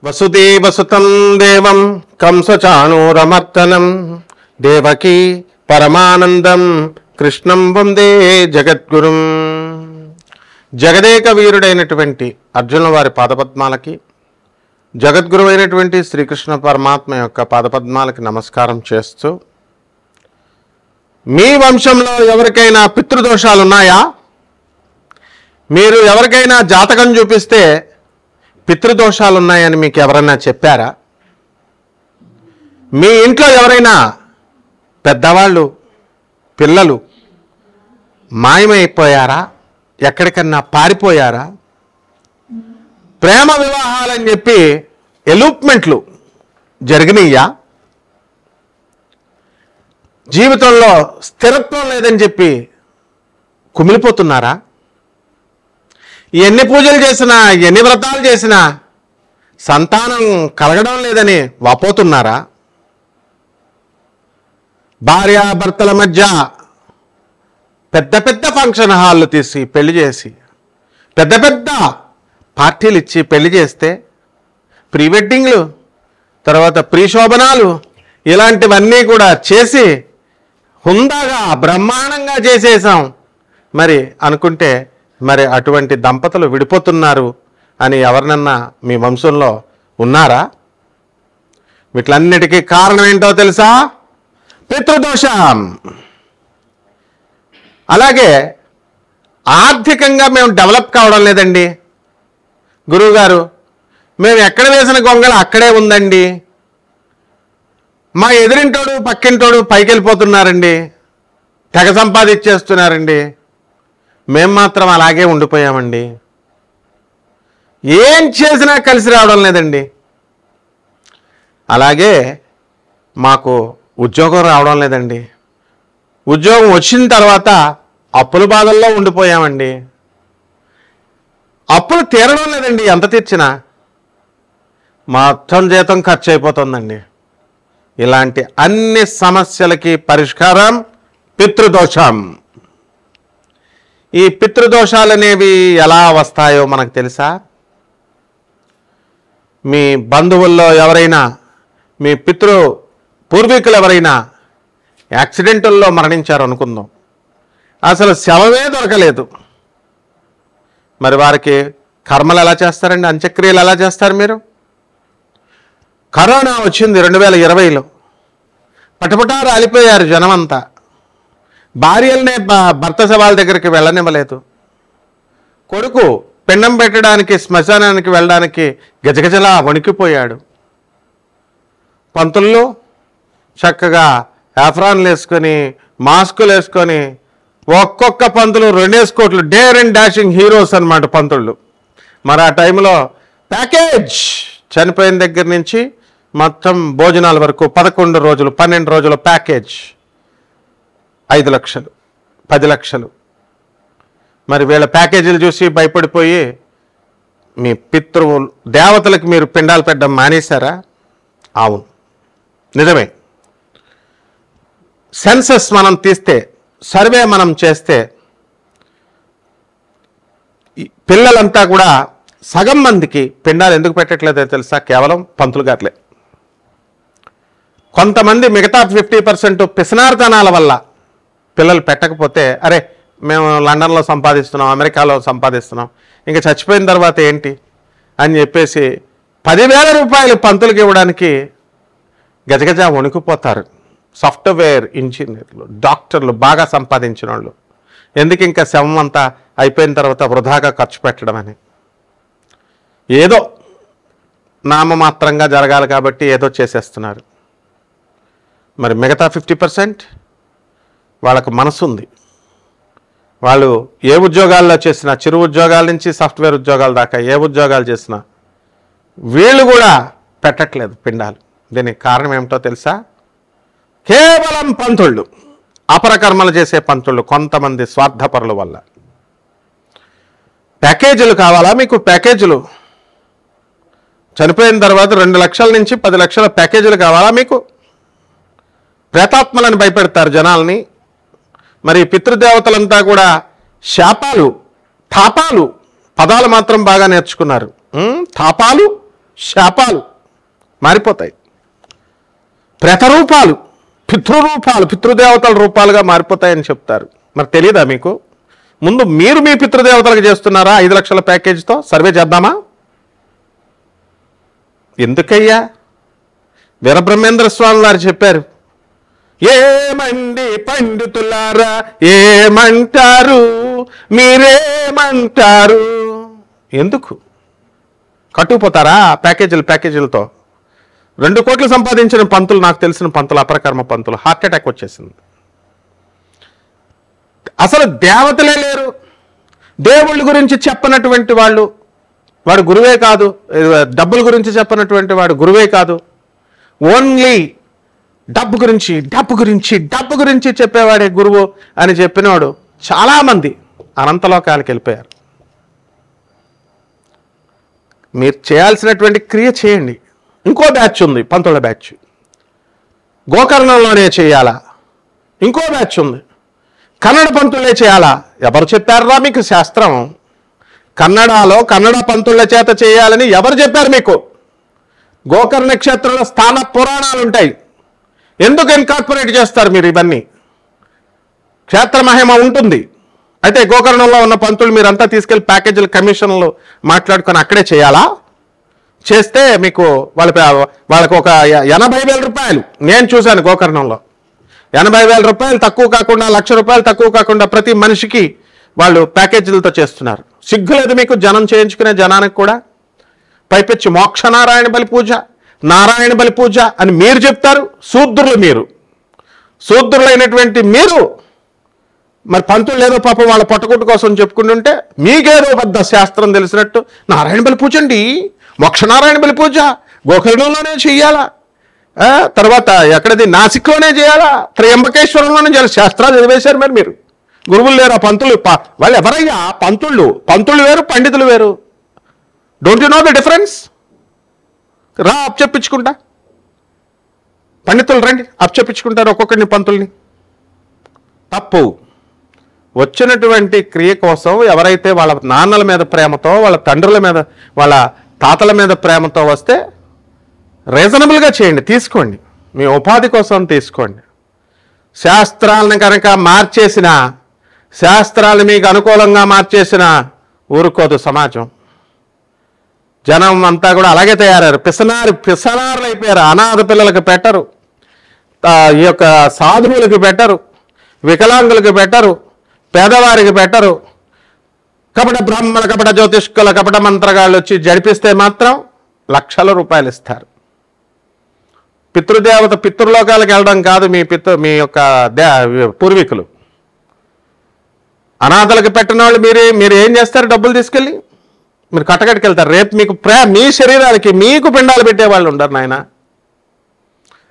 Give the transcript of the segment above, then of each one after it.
వసుదేవసుతం దేవం కంసచాణూరమర్దనం దేవకీ పరమానందం కృష్ణం వందే జగద్గురుం. జగదేక వీరుడైనటువంటి అర్జునుల వారి పాదపద్మాలకి, జగద్గురువైనటువంటి శ్రీకృష్ణ పరమాత్మ యొక్క పాదపద్మాలకి నమస్కారం చేస్తూ, మీ వంశంలో ఎవరికైనా పితృదోషాలు ఉన్నాయా? మీరు ఎవరికైనా జాతకం చూపిస్తే పితృదోషాలు ఉన్నాయని మీకు ఎవరైనా చెప్పారా? మీ ఇంట్లో ఎవరైనా పెద్దవాళ్ళు పిల్లలు మాయమైపోయారా? ఎక్కడికన్నా పారిపోయారా? ప్రేమ వివాహాలని చెప్పి ఎలూప్మెంట్లు జరిగినాయా? జీవితంలో స్థిరత్వం లేదని చెప్పి కుమిలిపోతున్నారా? ఎన్ని పూజలు చేసినా, ఎన్ని వ్రతాలు చేసినా సంతానం కలగడం లేదని వాపోతున్నారా? భార్యాభర్తల మధ్య పెద్ద పెద్ద ఫంక్షన్ హాళ్ళు తీసి పెళ్లి చేసి, పెద్ద పెద్ద పార్టీలు ఇచ్చి పెళ్లి చేస్తే, ప్రీ వెడ్డింగ్లు, తర్వాత ప్రీ శోభనాలు, ఇలాంటివన్నీ కూడా చేసి హుందాగా బ్రహ్మాండంగా చేసేసాం మరి అనుకుంటే, మరి అటువంటి దంపతులు విడిపోతున్నారు అని ఎవరినన్నా మీ వంశంలో ఉన్నారా? వీటిలన్నిటికీ కారణం ఏంటో తెలుసా? పితృదోషం. అలాగే ఆర్థికంగా మేము డెవలప్ కావడం లేదండి. గురువుగారు, మేము ఎక్కడ వేసిన గొంగళ అక్కడే ఉందండి, మా ఎదురింటోడు పక్కింటోడు పైకి వెళ్ళిపోతున్నారండి, తెగ సంపాదించేస్తున్నారండి, మేము మాత్రం అలాగే ఉండిపోయామండి, ఏం చేసినా కలిసి రావడం లేదండి. అలాగే మాకు ఉద్యోగం రావడం లేదండి, ఉద్యోగం వచ్చిన తర్వాత అప్పుల బాధల్లో ఉండిపోయామండి, అప్పులు తీరడం లేదండి, ఎంత తీర్చినా మొత్తం జీతం ఖర్చు అయిపోతుందండి. ఇలాంటి అన్ని సమస్యలకి పరిష్కారం పితృదోషం. ఈ పితృదోషాలు అనేవి ఎలా వస్తాయో మనకు తెలుసా? మీ బంధువుల్లో ఎవరైనా, మీ పూర్వీకులు ఎవరైనా యాక్సిడెంటుల్లో మరణించారు అనుకుందాం, అసలు శవమే దొరకలేదు, మరి వారికి కర్మలు ఎలా చేస్తారండి? అంత్యక్రియలు ఎలా చేస్తారు మీరు? కరోనా వచ్చింది 2020లో, పటపటా రాలిపోయారు జనమంతా. భార్యలనే భర్త శవాల దగ్గరికి వెళ్ళనివ్వలేదు. కొడుకు పిండం పెట్టడానికి శ్మశానానికి వెళ్ళడానికి గజగజలా వణికిపోయాడు. పంతుల్లో చక్కగా యాఫ్రాన్లు వేసుకొని, మాస్కులు వేసుకొని, ఒక్కొక్క పంతులు 2 కోట్లు, డేర్ అండ్ డాషింగ్ హీరోస్ అన్నమాట పంతుళ్ళు. మరి ఆ టైంలో ప్యాకేజ్ చనిపోయిన దగ్గర నుంచి మొత్తం భోజనాల వరకు 11 రోజులు 12 రోజుల ప్యాకేజ్ 5 లక్షలు 10 లక్షలు. మరి వీళ్ళ ప్యాకేజీలు చూసి భయపడిపోయి మీ దేవతలకు మీరు పిండాలు పెట్టడం మానేశారా? అవును, నిజమే. సెన్సస్ మనం తీస్తే, సర్వే మనం చేస్తే, పిల్లలంతా కూడా సగం మందికి పిండాలు ఎందుకు పెట్టట్లేదో తెలుసా? కేవలం పంతులు గారులే. కొంతమంది మిగతా 50% పిసనార్తనాల వల్ల పిల్లలు పెట్టకపోతే, అరే మేము లండన్లో సంపాదిస్తున్నాం, అమెరికాలో సంపాదిస్తున్నాం, ఇంకా చచ్చిపోయిన తర్వాత ఏంటి అని చెప్పేసి 10,000 రూపాయలు పంతులకి ఇవ్వడానికి గజగజ వణుకుపోతారు. సాఫ్ట్వేర్ ఇంజనీర్లు, డాక్టర్లు, బాగా సంపాదించిన వాళ్ళు. ఎందుకు ఇంకా శవం అంతా అయిపోయిన తర్వాత వృధాగా ఖర్చు పెట్టడం అని. ఏదో నామమాత్రంగా జరగాలి కాబట్టి ఏదో చేసేస్తున్నారు. మరి మిగతా 50% వాళ్ళకు మనసు ఉంది. వాళ్ళు ఏ ఉద్యోగాల్లో చేసినా, చిరు ఉద్యోగాల నుంచి సాఫ్ట్వేర్ ఉద్యోగాల దాకా ఏ ఉద్యోగాలు చేసినా వీళ్ళు కూడా పెట్టట్లేదు పిండాలు. దీనికి కారణం ఏమిటో తెలుసా? కేవలం పంతుళ్ళు, అపరకర్మలు చేసే పంతుళ్ళు, కొంతమంది స్వార్థపరుల వల్ల. ప్యాకేజీలు కావాలా మీకు? ప్యాకేజీలు చనిపోయిన తర్వాత 2 లక్షల నుంచి 10 లక్షల ప్యాకేజీలు కావాలా మీకు? ప్రేతాత్మలను భయపెడతారు జనాల్ని. మరి పితృదేవతలంతా కూడా శాపాలు, తాపాలు, పదాలు మాత్రం బాగా నేర్చుకున్నారు. తాపాలు, శాపాలు మారిపోతాయి. ప్రేతరూపాలు, పితృరూపాలు, పితృదేవతల రూపాలుగా మారిపోతాయని చెప్తారు. మరి తెలియదా మీకు? ముందు మీరు మీ పితృదేవతలకు చేస్తున్నారా 5 లక్షల ప్యాకేజీతో? సర్వే చేద్దామా? ఎందుకయ్యా? వీరబ్రహ్మేంద్ర స్వామి వారు చెప్పారు, ఏమండి పండితులారా ఏమంటారు, మీరేమంటారు? ఎందుకు కట్టుకుపోతారా ప్యాకేజీలతో? 2 కోట్లు సంపాదించిన పంతులు, నాకు తెలిసిన పంతులు, అపరకర్మ పంతులు, హార్ట్ అటాక్ వచ్చేసింది. అసలు దేవతలే లేరు. దేవుళ్ళ గురించి చెప్పనటువంటి వాడు గురువే కాదు. డబ్బుల గురించి చెప్పనటువంటి వాడు గురువే కాదు. ఓన్లీ డబ్బు గురించి చెప్పేవాడే గురువు అని చెప్పినవాడు చాలామంది అనంతలోకాలకు వెళ్ళిపోయారు. మీరు చేయాల్సినటువంటి క్రియ చేయండి. ఇంకో బ్యాచ్ ఉంది, పంతుల బ్యాచ్. గోకర్ణంలోనే చేయాలా? ఇంకో బ్యాచ్ ఉంది, కన్నడ పంతులే చేయాలా? ఎవరు చెప్పారా మీకు శాస్త్రం? కన్నడలో కన్నడ పంతుల చేత చేయాలని ఎవరు చెప్పారు మీకు? గోకర్ణ క్షేత్రంలో స్థాన పురాణాలు ఉంటాయి. ఎందుకు ఇన్కార్పొరేట్ చేస్తారు మీరు? ఇవన్నీ క్షేత్ర మహిమ ఉంటుంది. అయితే గోకర్ణంలో ఉన్న పంతులు మీరంతా తీసుకెళ్లి ప్యాకేజీల కమిషన్లు మాట్లాడుకొని అక్కడే చేయాలా? చేస్తే మీకు వాళ్ళకు ఒక 80,000 రూపాయలు నేను చూశాను గోకర్ణంలో. 80,000 రూపాయలు తక్కువ కాకుండా, 1,00,000 రూపాయలు తక్కువ కాకుండా ప్రతి మనిషికి వాళ్ళు ప్యాకేజీలతో చేస్తున్నారు. సిగ్గులేదు మీకు జనం చేయించుకునే జనానికి కూడా? పైపెచ్చి మోక్ష నారాయణ బలి పూజ, నారాయణ బలి పూజ అని మీరు చెప్తారు. శూద్రులైనటువంటి మీరు మరి పంతులు ఏదో పాపం వాళ్ళ పొట్టకుట్టు కోసం చెప్పుకుంటుంటే మీకేదో పెద్ద శాస్త్రం తెలిసినట్టు నారాయణ బలి పూజ అండి, మోక్ష నారాయణ బలి పూజ గోకర్ణంలోనే చెయ్యాలా, తర్వాత ఎక్కడది నాసిక్లోనే చేయాలా, త్రయంబకేశ్వరంలోనే చేయాలి. శాస్త్రాలు చదివేశారు మరి మీరు. గురువులు లేరు. ఆ పంతులు వాళ్ళు ఎవరయ్యా? పంతులు వేరు, పండితులు వేరు. Don't you know the difference? రా అప్చెప్పించుకుంటా, పండితులు రండి అప్చెప్పించుకుంటారు ఒక్కొక్కరిని పంతుల్ని. తప్పు. వచ్చినటువంటి క్రియ కోసం ఎవరైతే వాళ్ళ నాన్నల మీద ప్రేమతో, వాళ్ళ తండ్రుల మీద, వాళ్ళ తాతల మీద ప్రేమతో వస్తే రీజనబుల్గా చేయండి, తీసుకోండి, మీ ఉపాధి కోసం తీసుకోండి. శాస్త్రాలను కనుక శాస్త్రాలు మీకు అనుకూలంగా మార్చేసిన ఊరుకోదు సమాజం. జనం అంతా కూడా అలాగే తయారయ్యారు. పిసనారులు అయిపోయారు. అనాథ పిల్లలకు పెట్టరు, ఈ యొక్క సాధువులకు పెట్టరు, వికలాంగులకు పెట్టరు, పేదవారికి పెట్టరు. కపట బ్రాహ్మణ, కపట జ్యోతిష్కుల, కపట మంత్రగాళ్ళు వచ్చి జడిపిస్తే మాత్రం లక్షల రూపాయలు ఇస్తారు. పితృలోకాలకు వెళ్ళడం కాదు మీ యొక్క పూర్వీకులు. అనాథలకు పెట్టిన వాళ్ళు మీరు ఏం చేస్తారు? డబ్బులు తీసుకెళ్ళి మీరు కట్టకట్టుకు వెళ్తారు. రేపు మీకు మీ శరీరాలకి మీకు పిండాలు పెట్టేవాళ్ళు ఉండరు నాయన.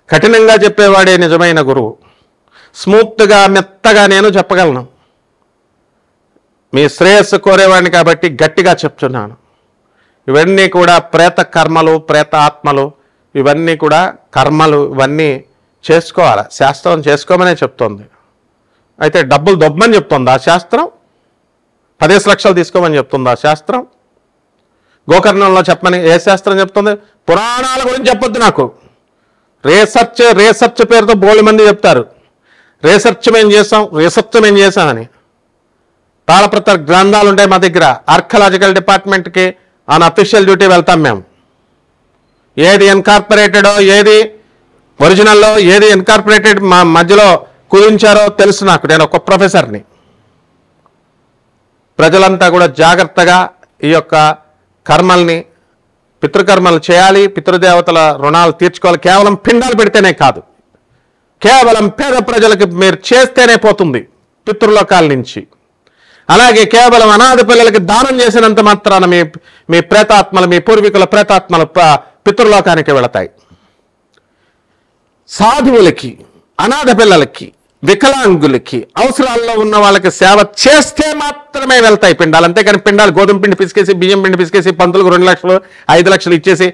కఠినంగా చెప్పేవాడే నిజమైన గురువు. స్మూత్గా మెత్తగా నేను చెప్పగలను. మీ శ్రేయస్సు కోరేవాడిని కాబట్టి గట్టిగా చెప్తున్నాను. ఇవన్నీ కూడా ప్రేత కర్మలు, ప్రేత ఆత్మలు, ఇవన్నీ కూడా కర్మలు. ఇవన్నీ చేసుకోవాలి. శాస్త్రం చేసుకోమనే చెప్తోంది. అయితే డబ్బులు దొబ్బమని చెప్తుంది ఆ శాస్త్రం? 10 లక్షలు తీసుకోమని చెప్తుంది ఆ శాస్త్రం? గోకర్ణంలో చెప్పమని ఏ శాస్త్రం చెప్తుంది? పురాణాల గురించి చెప్పొద్దు నాకు. రీసెర్చ్ పేరుతో బోల్డ్ మంది చెప్తారు. రీసెర్చ్ మేము చేసామని. తాళపత్ర గ్రంథాలు ఉంటాయి మా దగ్గర. ఆర్కియాలజికల్ డిపార్ట్మెంట్కి ఆన్ అఫీషియల్ డ్యూటీ వెళ్తాం మేము. ఏది ఇన్కార్పొరేటెడో, ఏది ఒరిజినల్లో, ఏది ఇన్కార్పొరేటెడ్ మా మధ్యలో కుదించారో తెలుసు నాకు. నేను ఒక ప్రొఫెసర్ని. ప్రజలంతా కూడా జాగ్రత్తగా ఈ యొక్క కర్మల్ని, పితృకర్మలు చేయాలి. పితృదేవతల రుణాలు తీర్చుకోవాలి. కేవలం పిండాలు పెడితేనే కాదు, కేవలం పేద ప్రజలకు మీరు చేస్తేనే పోతుంది పితృలోకాల నుంచి. అలాగే కేవలం అనాథ పిల్లలకి దానం చేసినంత మాత్రాన మీ ప్రేతాత్మలు, మీ పూర్వీకుల ప్రేతాత్మలు పితృలోకానికి వెళతాయి. సాధువులకి, అనాథ పిల్లలకి, వికలాంగులకి, అవసరాల్లో ఉన్న వాళ్ళకి సేవ చేస్తే మాత్రమే వెళ్తాయి పిండాలు. అంతేకాని పిండాలు గోధుమ పిండి పిసికేసి, బియ్యం పిండి పిసికేసి పంతులకు 2 లక్షలు 5 లక్షలు ఇచ్చేసి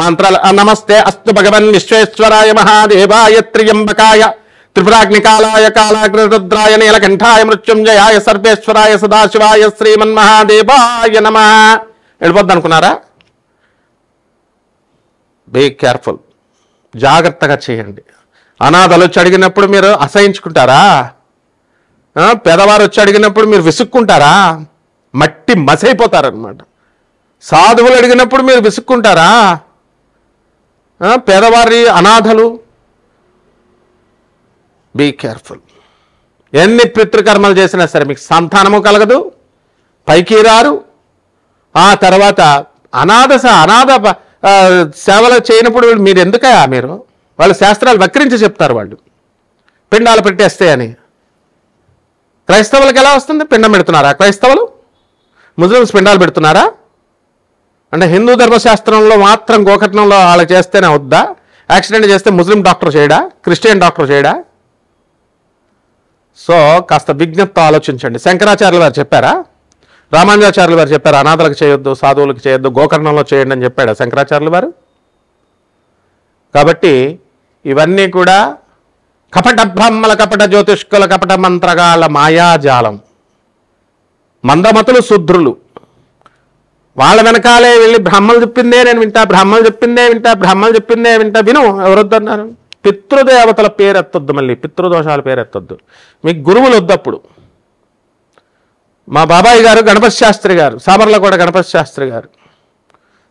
మంత్రాలు నమస్తే అస్తు భగవన్ విశ్వేశ్వరాయ మహాదేవాయ త్రియంబకాయ త్రిపురాగ్నికాలాయ కాలాగ్రరుద్రాయ నీలకంఠాయ మృత్యుంజయాయ సర్వేశ్వరాయ సదాశివాయ శ్రీమన్మహాదేవాయ నమః. వెళ్ళిపోద్ది అనుకున్నారా? బీ కేర్ఫుల్, జాగ్రత్తగా చేయండి. అనాథలు వచ్చి అడిగినప్పుడు మీరు అసహించుకుంటారా? పేదవారు వచ్చి అడిగినప్పుడు మీరు విసుక్కుంటారా? మట్టి మసైపోతారనమాట. సాధువులు అడిగినప్పుడు మీరు విసుక్కుంటారా? పేదవారి అనాథలు, బీ కేర్ఫుల్. ఎన్ని పితృకర్మలు చేసినా సరే మీకు సంతానము కలగదు, పైకి రారు. ఆ తర్వాత అనాథ సేవలు చేయనప్పుడు మీరు ఎందుకయా మీరు వాళ్ళ శాస్త్రాలు వక్రించి చెప్తారు. వాళ్ళు పిండాలు పెట్టేస్తే అని. క్రైస్తవులకు ఎలా వస్తుంది? పిండం పెడుతున్నారా క్రైస్తవులు? ముస్లిమ్స్ పిండాలు పెడుతున్నారా? అంటే హిందూ ధర్మశాస్త్రంలో మాత్రం గోకట్నంలో వాళ్ళకి చేస్తేనే వద్దా? యాక్సిడెంట్ చేస్తే ముస్లిం డాక్టర్ చేయడా? క్రిస్టియన్ డాక్టర్ చేయడా? సో కాస్త విజ్ఞప్తితో ఆలోచించండి. శంకరాచార్యులు వారు చెప్పారా? రామానుజాచార్యులు వారు చెప్పారు అనాథలకు చేయొద్దు, సాధువులకు చేయొద్దు, గోకర్ణంలో చేయండి అని చెప్పాడా శంకరాచార్యులు వారు? కాబట్టి ఇవన్నీ కూడా కపట బ్రహ్మల, కపట జ్యోతిష్కుల, కపట మంత్రగాళ్ళ మాయాజాలం. మందమతులు, శుద్రులు వాళ్ళ వెనకాలే వెళ్ళి బ్రహ్మలు చెప్పిందే నేను వింటా, బ్రహ్మలు చెప్పిందే వింటా, బ్రహ్మలు చెప్పిందే వింటా. విను, ఎవరొద్దన్నారు? పితృదేవతల పేరెత్తొద్దు, మళ్ళీ పితృదోషాల పేరెత్తొద్దు. మీకు గురువులు వద్దప్పుడు. మా బాబాయ్ గారు గణపతి శాస్త్రి గారు, సామర్లకోట గణపతి శాస్త్రి గారు,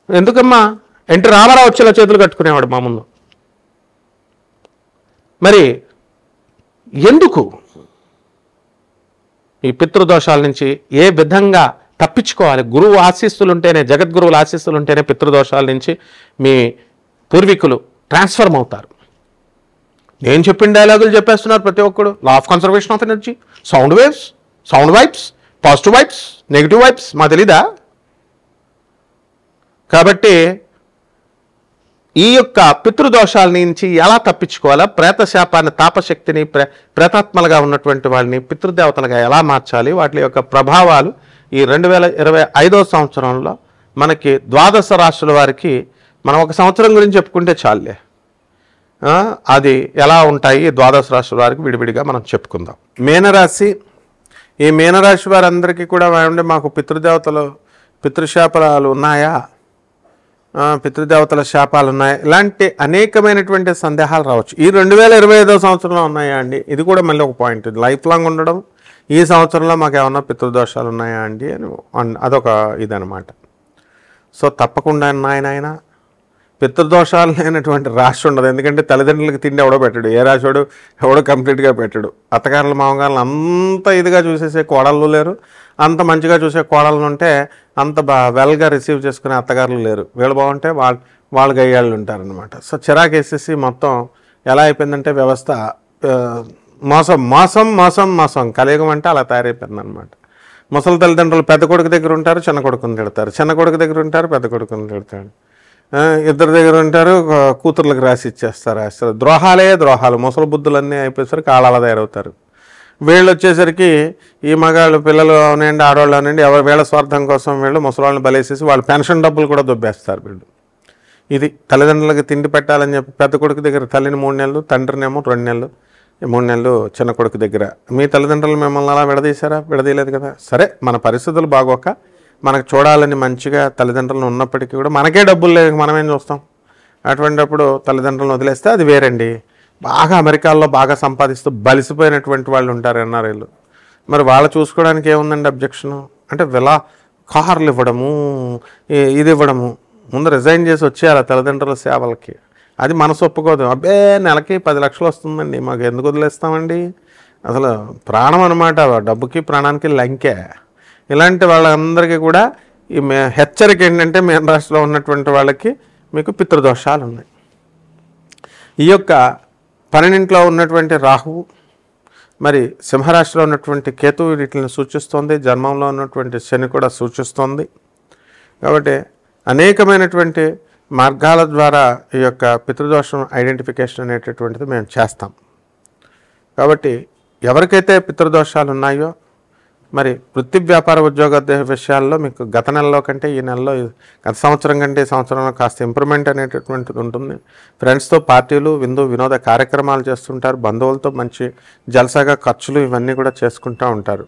ఎందుకమ్మా ఎన్టీ రామారావు వచ్చేలా చేతులు కట్టుకునేవాడు మా ముందు. మరి ఎందుకు ఈ పితృదోషాల నుంచి ఏ విధంగా తప్పించుకోవాలి? గురువు ఆశీస్సులు ఉంటేనే, జగద్గురువుల ఆశీస్సులు ఉంటేనే పితృదోషాల నుంచి మీ పూర్వీకులు ట్రాన్స్ఫర్మ్ అవుతారు. నేను చెప్పిన డైలాగులు చెప్పేస్తున్నారు ప్రతి ఒక్కడు. Law of conservation of energy, sound waves, sound vibes, positive vibes, negative vibes మా తెలీదా? కాబట్టి ఈ యొక్క పితృదోషాల నుంచి ఎలా తప్పించుకోవాలా? ప్రేతశాపాన్ని, తాపశక్తిని, ప్రేతాత్మలుగా ఉన్నటువంటి వాళ్ళని పితృదేవతలుగా ఎలా మార్చాలి? వాటి యొక్క ప్రభావాలు ఈ 2025 సంవత్సరంలో మనకి ద్వాదశ రాశుల వారికి మనం ఒక సంవత్సరం గురించి చెప్పుకుంటే చాలులే. అది ఎలా ఉంటాయి ద్వాదశ రాశుల వారికి విడివిడిగా మనం చెప్పుకుందాం. మీనరాశి, ఈ మీనరాశి వారందరికీ కూడా మాకు పితృదేవతలు, పితృశాపాలు ఉన్నాయా, పితృదేవతల శాపాలు ఉన్నాయి, ఇలాంటి అనేకమైనటువంటి సందేహాలు రావచ్చు. ఈ 2025 సంవత్సరంలో ఉన్నాయా అండి? ఇది కూడా మళ్ళీ ఒక పాయింట్. లైఫ్ లాంగ్ ఉండడం, ఈ సంవత్సరంలో మాకు ఏమన్నా పితృదోషాలు ఉన్నాయా అండి అని అదొక ఇదనమాట. సో తప్పకుండా నాయన పితృదోషాలు లేనటువంటి రాశి ఉండదు. ఎందుకంటే తల్లిదండ్రులకి తిండి ఎవడో పెట్టాడు, ఏ రాశివాడు ఎవడో కంప్లీట్గా పెట్టాడు. అత్తగారులు, మామగారులు అంత ఇదిగా చూసేసే కోడళ్ళు లేరు, అంత మంచిగా చూసే కోడళ్ళు ఉంటే అంత వెల్గా రిసీవ్ చేసుకునే అత్తగారులు లేరు. వీళ్ళు బాగుంటే వాళ్ళు గయ్యాళ్ళు ఉంటారనమాట. సో చిరాకు వేసేసి మొత్తం ఎలా అయిపోయిందంటే వ్యవస్థ మోసం మోసం మోసం మోసం కలియుగం అంటే అలా తయారైపోయింది అనమాట. ముసలి తల్లిదండ్రులు పెద్ద కొడుకు దగ్గర ఉంటారు, చిన్న కొడుకుని తిడతారు, చిన్న కొడుకు దగ్గర ఉంటారు, పెద్ద కొడుకుని తిడతాడు, ఇద్దరు దగ్గర ఉంటారు, కూతుర్లకు రాసి ఇచ్చేస్తారు. అసలు ద్రోహాలే ద్రోహాలు, ముసలి బుద్ధులన్నీ అయిపోయేసరికి ఆళ్ళ తయారవుతారు. వీళ్ళు వచ్చేసరికి ఈ మగాళ్ళు, పిల్లలు అవనండి, ఆడవాళ్ళు అవనండి, ఎవరు వీళ్ళ స్వార్థం కోసం వీళ్ళు ముసలాళ్ళని బలేసేసి వాళ్ళు పెన్షన్ డబ్బులు కూడా దొబ్బేస్తారు వీళ్ళు. ఇది తల్లిదండ్రులకి తిండి పెట్టాలని చెప్పి పెద్ద కొడుకు దగ్గర తల్లిని 3 నెలలు, తండ్రినేమో 2 నెలలు, 3 నెలలు చిన్న కొడుకు దగ్గర. మీ తల్లిదండ్రులు మిమ్మల్ని అలా విడదీశారా? విడదీయలేదు కదా. సరే, మన పరిస్థితులు బాగోక మనకు చూడాలని మంచిగా తల్లిదండ్రులను ఉన్నప్పటికీ కూడా మనకే డబ్బులు లేక మనమేం చూస్తాం? అటువంటిప్పుడు తల్లిదండ్రులను వదిలేస్తే అది వేరండి. బాగా అమెరికాలో బాగా సంపాదిస్తూ బలిసిపోయినటువంటి వాళ్ళు ఉంటారు ఎన్ఆర్ఐలు. మరి వాళ్ళు చూసుకోవడానికి ఏముందండి అబ్జెక్షను? అంటే కార్లు ఇవ్వడము, ఇది ఇవ్వడము, ముందు రిజైన్ చేసి వచ్చేయాలి తల్లిదండ్రుల సేవలకి. అది మనసు ఒప్పుకోదు. అబ్బే నెలకి 10 లక్షలు వస్తుందండి, మాకు ఎందుకు వదిలేస్తామండి? అసలు ప్రాణం అనమాట, డబ్బుకి ప్రాణానికి లంకే. ఇలాంటి వాళ్ళందరికీ కూడా ఈ హెచ్చరిక ఏంటంటే మీన రాశిలో ఉన్నటువంటి వాళ్ళకి మీకు పితృదోషాలు ఉన్నాయి. ఈ యొక్క 12 ఉన్నటువంటి రాహువు, మరి సింహరాశిలో ఉన్నటువంటి కేతువు వీటిని సూచిస్తోంది. జన్మంలో ఉన్నటువంటి శని కూడా సూచిస్తోంది. కాబట్టి అనేకమైనటువంటి మార్గాల ద్వారా ఈ యొక్క పితృదోషం ఐడెంటిఫికేషన్ అనేటటువంటిది మేము చేస్తాం. కాబట్టి ఎవరికైతే పితృదోషాలు ఉన్నాయో, మరి వృత్తి, వ్యాపార, ఉద్యోగ విషయాల్లో మీకు గత నెలలో కంటే ఈ నెలలో, గత సంవత్సరం కంటే ఈ సంవత్సరంలో కాస్త ఇంప్రూవ్మెంట్ అనేటటువంటిది ఉంటుంది. ఫ్రెండ్స్తో పార్టీలు, వినోద కార్యక్రమాలు చేస్తుంటారు. బంధువులతో మంచి జలసాగా ఖర్చులు ఇవన్నీ కూడా చేసుకుంటూ ఉంటారు.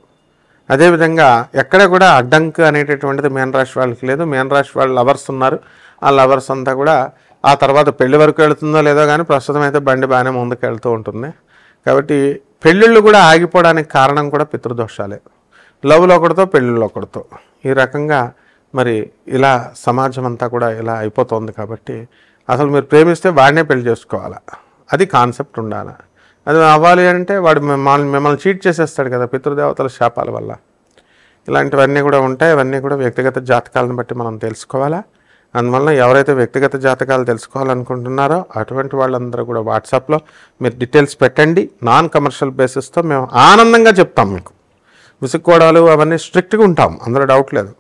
అదేవిధంగా ఎక్కడ కూడా అడ్డంకు అనేటటువంటిది మీనరాశి వాళ్ళకి లేదు. మీనరాశి వాళ్ళు లవర్స్ ఉన్నారు. ఆ లవర్స్ అంతా కూడా ఆ తర్వాత పెళ్లి వరకు వెళుతుందో లేదో కానీ ప్రస్తుతం అయితే బండి బాగానే ముందుకు వెళ్తూ ఉంటుంది. కాబట్టి పెళ్ళిళ్ళు కూడా ఆగిపోవడానికి కారణం కూడా పితృదోషాలే. లవ్లో ఒకటితో పెళ్ళిళ్ళు ఒకటితో ఈ రకంగా మరి ఇలా సమాజం అంతా కూడా ఇలా అయిపోతుంది. కాబట్టి అసలు మీరు ప్రేమిస్తే వాడినే పెళ్లి చేసుకోవాలా, అది కాన్సెప్ట్ ఉండాలి. అది అవ్వాలి అంటే వాడు మిమ్మల్ని చీట్ చేసేస్తాడు కదా పితృదేవతల శాపాల వల్ల. ఇలాంటివన్నీ కూడా ఉంటాయి. అవన్నీ కూడా వ్యక్తిగత జాతకాలను బట్టి మనం తెలుసుకోవాలా. అందువల్ల ఎవరైతే వ్యక్తిగత జాతకాలు తెలుసుకోవాలనుకుంటున్నారో అటువంటి వాళ్ళందరూ కూడా వాట్సాప్లో మీరు డీటెయిల్స్ పెట్టండి. నాన్ కమర్షియల్ బేసిస్తో మేము ఆనందంగా చెప్తాం. మీకు విసుక్కోవడాలు అవన్నీ స్ట్రిక్ట్గా ఉంటాం, అందులో డౌట్ లేదు.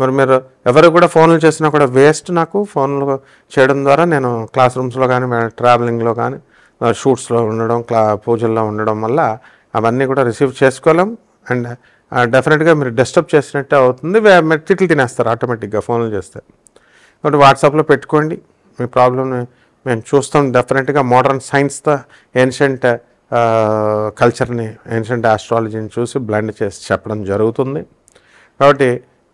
మరి మీరు ఎవరు కూడా ఫోన్లు చేసినా కూడా వేస్ట్. నాకు ఫోన్లు చేయడం ద్వారా నేను క్లాస్ రూమ్స్లో కానీ ట్రావెలింగ్లో కానీ షూట్స్లో ఉండడం పూజల్లో ఉండడం వల్ల అవన్నీ కూడా రిసీవ్ చేసుకోలేం. అండ్ డెఫినెట్గా మీరు డిస్టర్బ్ చేసినట్టే అవుతుంది. మీరు తిట్లు తినేస్తారు ఆటోమేటిక్గా ఫోన్లు చేస్తే. కాబట్టి వాట్సాప్లో పెట్టుకోండి, మీ ప్రాబ్లమ్ని మేము చూస్తాం. డెఫినెట్గా మోడర్న్ సైన్స్తో ఏన్షియంట్ కల్చర్ని, ఏన్షియంట్ ఆస్ట్రాలజీని చూసి బ్లెండ్ చేసి చెప్పడం జరుగుతుంది. కాబట్టి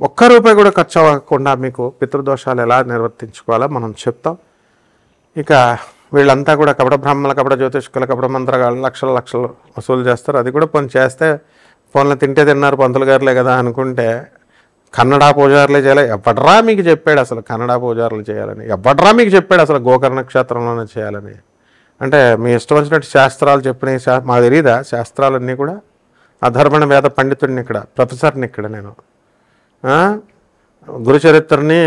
₹1 కూడా ఖర్చు అవ్వకుండా మీకు పితృదోషాలు ఎలా నిర్వర్తించుకోవాలో మనం చెప్తాం. ఇక వీళ్ళంతా కూడా కపట బ్రాహ్మణుల, కపట జ్యోతిష్కుల, కపట మంత్రగాళ్ళు లక్షలు వసూలు చేస్తారు. అది కూడా పని చేస్తే ఫోన్లో తింటే తిన్నారు పంతులు గారులే కదా అనుకుంటే కన్నడ పూజారులే చేయాలి. ఎవడ్రా మీకు చెప్పాడు అసలు కన్నడ పూజారులు చేయాలని? ఎవడ్రా మీకు చెప్పాడు అసలు గోకర్ణ క్షేత్రంలోనే చేయాలని? అంటే మీ ఇష్టం వచ్చినట్టు శాస్త్రాలు చెప్పిన మాకు తెలియదా? శాస్త్రాలన్నీ కూడా అధర్మణ వేద పండితుడిని ఇక్కడ, ప్రొఫెసర్ని ఇక్కడ నేను. గురుచరిత్రని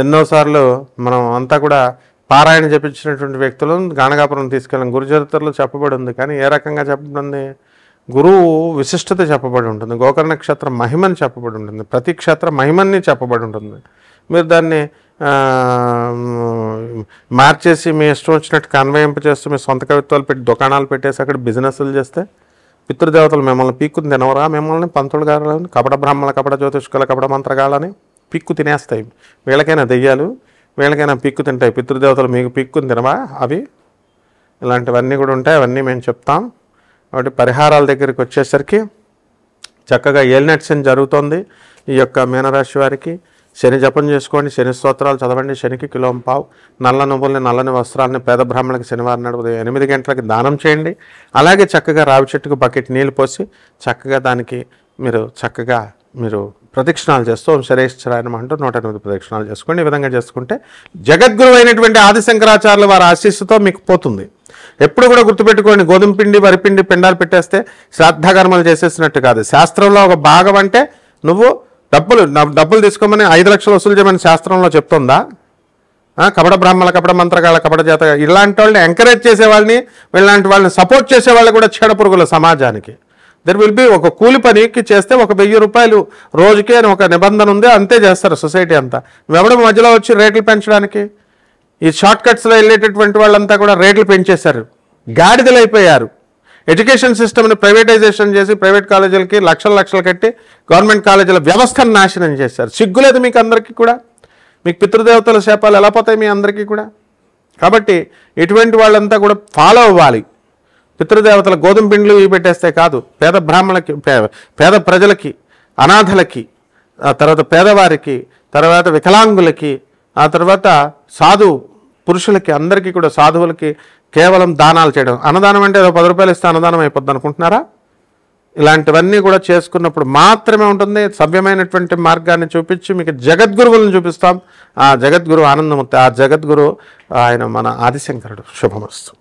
ఎన్నోసార్లు మనం అంతా కూడా పారాయణ చెప్పించినటువంటి వ్యక్తులు గాణగాపురం తీసుకెళ్ళాం. గురుచరిత్రలో చెప్పబడి ఉంది, కానీ ఏ రకంగా చెప్పబడింది? గురువు విశిష్టత చెప్పబడి ఉంటుంది, గోకర్ణ క్షేత్ర మహిమని చెప్పబడి ఉంటుంది, ప్రతి క్షేత్ర మహిమని చెప్పబడి ఉంటుంది. మీరు దాన్ని మార్చేసి మీ ఇష్టం వచ్చినట్టు కన్వయింపు చేస్తూ మీ సొంత కవిత్వాలు పెట్టి దుకాణాలు పెట్టేసి అక్కడ బిజినెస్లు చేస్తే పితృదేవతలు మిమ్మల్ని పీక్కు తినవరా? మిమ్మల్ని పంతులు గారులని, కపట బ్రాహ్మణుల, కపట జ్యోతిష్కుల, కపట మంత్రగాళ్ళని పిక్కు తినేస్తాయి. వీళ్ళకైనా దెయ్యాలు, వీళ్ళకైనా పిక్కు తింటాయి. పితృదేవతలు మీకు పిక్కుని తినవా? అవి ఇలాంటివన్నీ కూడా ఉంటాయి, అవన్నీ మేము చెప్తాం. కాబట్టి పరిహారాల దగ్గరికి వచ్చేసరికి చక్కగా ఏలినట్ శని జరుగుతోంది ఈ యొక్క మీనరాశి వారికి. శని జపం చేసుకోండి, శని స్తోత్రాలు చదవండి, శనికి కిలోంపావు నల్ల నువ్వుల్ని, నల్లని వస్త్రాలని పేద బ్రాహ్మణులకి శనివారం నాడు ఉదయం 8 గంటలకి దానం చేయండి. అలాగే చక్కగా రావి చెట్టుకు బకెట్ నీళ్ళు పోసి చక్కగా దానికి మీరు ప్రదక్షిణాలు చేస్తూ శరేశ్వరాయనం అంటూ 108 ప్రదక్షిణాలు చేసుకోండి. ఈ విధంగా చేసుకుంటే జగద్గురు అయినటువంటి ఆదిశంకరాచార్యుల వారి ఆశీస్సుతో మీకు పోతుంది. ఎప్పుడు కూడా గుర్తుపెట్టుకోండి, గోధుమ పిండి, వరిపిండి, పిండాలు పెట్టేస్తే శ్రాద్ధకర్మలు చేసేసినట్టు కాదు. శాస్త్రంలో ఒక భాగం అంటే నువ్వు డబ్బులు తీసుకోమని 5 లక్షలు వసూలు చేయమని శాస్త్రంలో చెప్తుందా? కపట బ్రాహ్మణుల, కపట మంత్రగాళ్ళ, కపట జాత ఇలాంటి వాళ్ళని ఎంకరేజ్ చేసేవాళ్ళని, ఇలాంటి వాళ్ళని సపోర్ట్ చేసేవాళ్ళు కూడా చెడపురుగుల సమాజానికి. దెర్ విల్ బి ఒక కూలి పనికి చేస్తే ఒక ₹1000 రోజుకి అని ఒక నిబంధన ఉంది, అంతే చేస్తారు సొసైటీ అంతా. ఎవడ మధ్యలో వచ్చి రేట్లు పెంచడానికి ఈ షార్ట్ కట్స్లో వెళ్ళేటటువంటి వాళ్ళంతా కూడా రేట్లు పెంచేశారు, గాడిదలు అయిపోయారు. ఎడ్యుకేషన్ సిస్టమ్ని ప్రైవేటైజేషన్ చేసి ప్రైవేట్ కాలేజీలకి లక్షలు కట్టి గవర్నమెంట్ కాలేజీల వ్యవస్థను నాశనం చేశారు. సిగ్గులేదు మీకు అందరికీ కూడా? మీకు పితృదేవతల శాపాలు ఎలా పోతాయి మీ అందరికీ కూడా? కాబట్టి ఇటువంటి వాళ్ళంతా కూడా ఫాలో అవ్వాలి. పితృదేవతల గోధుమ పిండిలు ఇవి పెట్టేస్తే కాదు, పేద బ్రాహ్మణులకి, పేద ప్రజలకి, అనాథలకి, ఆ తర్వాత పేదవారికి, తర్వాత వికలాంగులకి, ఆ తర్వాత సాధు పురుషులకి, అందరికీ కూడా సాధువులకి కేవలం దానాలు చేయడం. అన్నదానం అంటే ఏదో ₹10 ఇస్తే అన్నదానం అయిపోద్ది అనుకుంటున్నారా? ఇలాంటివన్నీ కూడా చేసుకున్నప్పుడు మాత్రమే ఉంటుంది. సవ్యమైనటువంటి మార్గాన్ని చూపించి మీకు జగద్గురువులను చూపిస్తాం. ఆ జగద్గురు ఆనందమూర్తి, ఆ జగద్గురు ఆయన మన ఆదిశంకరుడు. శుభమస్తు.